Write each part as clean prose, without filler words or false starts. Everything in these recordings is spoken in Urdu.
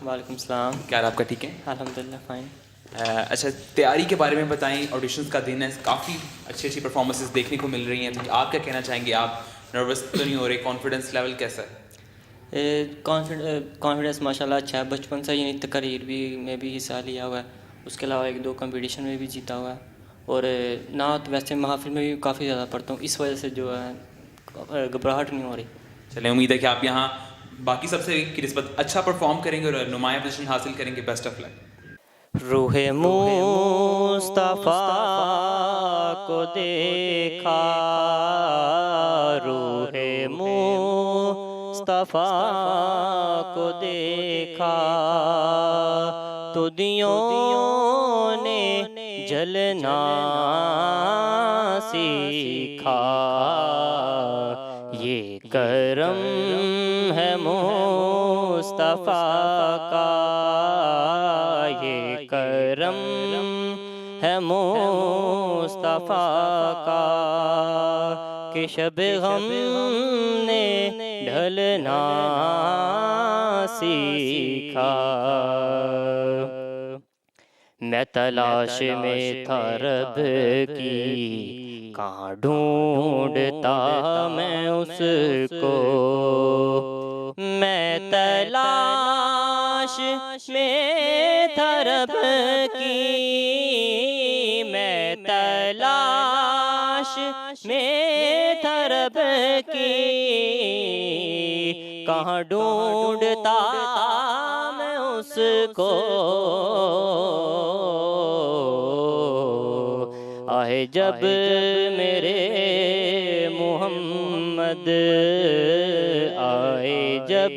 وعلیکم السلام. کیا آپ کا ٹھیک ہے؟ الحمدللہ فائن. اچھا، تیاری کے بارے میں بتائیں. آڈیشنز کا دن ہے، کافی اچھی اچھی پرفارمنسز دیکھنے کو مل رہی ہیں، تو آپ کیا کہنا چاہیں گے؟ آپ نروس تو نہیں ہو رہے؟ کانفیڈنس لیول کیسا ہے؟ کانفیڈنس ماشاء اللہ اچھا ہے. بچپن سے یعنی تقریر بھی میں بھی حصہ لیا ہوا ہے. اس کے علاوہ 1-2 کمپٹیشن میں بھی جیتا ہوا ہے. اور نعت ویسے محافل میں بھی کافی زیادہ پڑھتا ہوں. اس وجہ سے جو ہے گھبراہٹ نہیں ہو رہی. چلیں، امید ہے کہ آپ یہاں باقی سب سے کی نسبت اچھا پرفارم کریں گے اور نمایاں پوزیشن حاصل کریں گے. بیسٹ آف لک. روح مصطفیٰ کو دیکھا، روح مصطفیٰ کو دیکھا، تو دیوں نے جلنا سیکھا. یہ کرم ہے مصطفیٰ کا، یہ کرم ہے مصطفیٰ کا، کہ شب غم نے ڈھلنا سیکھا. میں تلاش میں تھا رب کی، کہاں ڈھونڈتا میں اس کو. میں تلاش میں تھا رب کی، میں تلاش میں تھا رب کی، کہاں ڈھونڈتا میں اس کو. آئے جب میرے محمد، آئے جب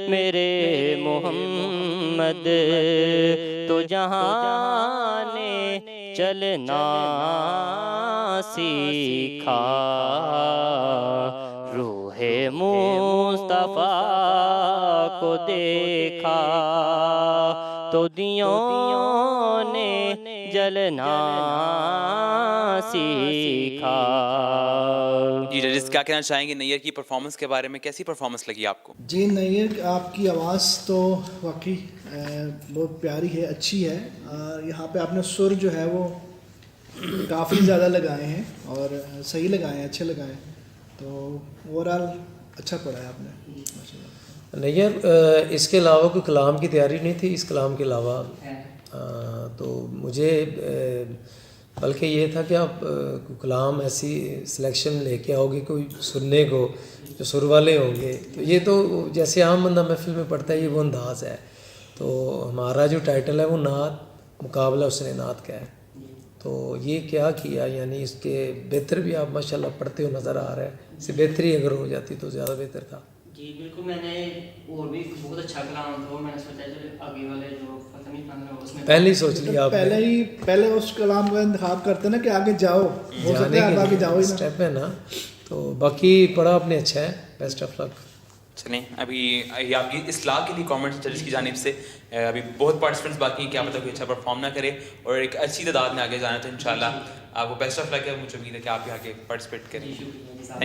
میرے محمد، تو جہاں نے چلنا سیکھا. روح مصطفیٰ کو دیکھا، تو دیوں نے جلنا سیکھا. جی ججز کیا کہنا چاہیں گے نیئر کی پرفارمنس کے بارے میں؟ کیسی پرفارمنس لگی آپ کو؟ جی نیئر، آپ کی آواز تو واقعی بہت پیاری ہے، اچھی ہے. یہاں پہ آپ نے سر جو ہے وہ کافی زیادہ لگائے ہیں اور صحیح لگائے ہیں، اچھے لگائے ہیں. تو اوور آل اچھا پڑھا ہے آپ نے. نیئر اس کے علاوہ کوئی کلام کی تیاری نہیں تھی. اس کلام کے علاوہ تو مجھے بلکہ یہ تھا کہ آپ کلام ایسی سلیکشن لے کے آؤ گے کوئی سننے کو جو سر والے ہوں گے. تو یہ تو جیسے عام بندہ محفل میں پڑھتا ہے، یہ وہ انداز ہے. تو ہمارا جو ٹائٹل ہے وہ نعت مقابلہ حسن نعت کا ہے. تو یہ کیا کیا، یعنی اس کے بہتر بھی آپ ماشاءاللہ پڑھتے ہو نظر آ رہا ہے. اس سے بہتری اگر ہو جاتی تو زیادہ بہتر تھا. جی بالکل. میں نے اور بھی بہت اچھا کلام تھا، میں نے سوچا چلے آگے والے جو فتح اس میں پہلے ہی سوچ لیا آپ نے. پہلے اس کلام کا انتخاب کرتے نا کہ آگے جاؤ، ہو سکتا ہے آپ آگے جاؤ ہی نا. اسٹیپ ہے نا. تو باقی پڑھا آپ نے اچھا ہے. بیسٹ آف لک. چلیں، ابھی آپ کی اصلاح کے لیے کامنٹس ججز کی جانب سے ابھی بہت پارٹیسپینٹس باقی ہیں. کیا پتہ کوئی اچھا پرفارم نہ کرے اور ایک اچھی تعداد میں آگے جانا. تو انشاءاللہ آپ کو بیسٹ آف لک ہے. مجھے امید ہے کہ آپ بھی آگے پارٹیسپیٹ کریں.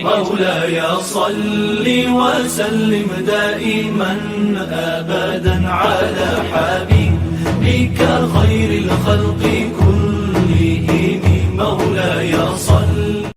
مولاي صل وسلم دائما ابدا على حبيبك خير الخلق كلهم. مولاي صل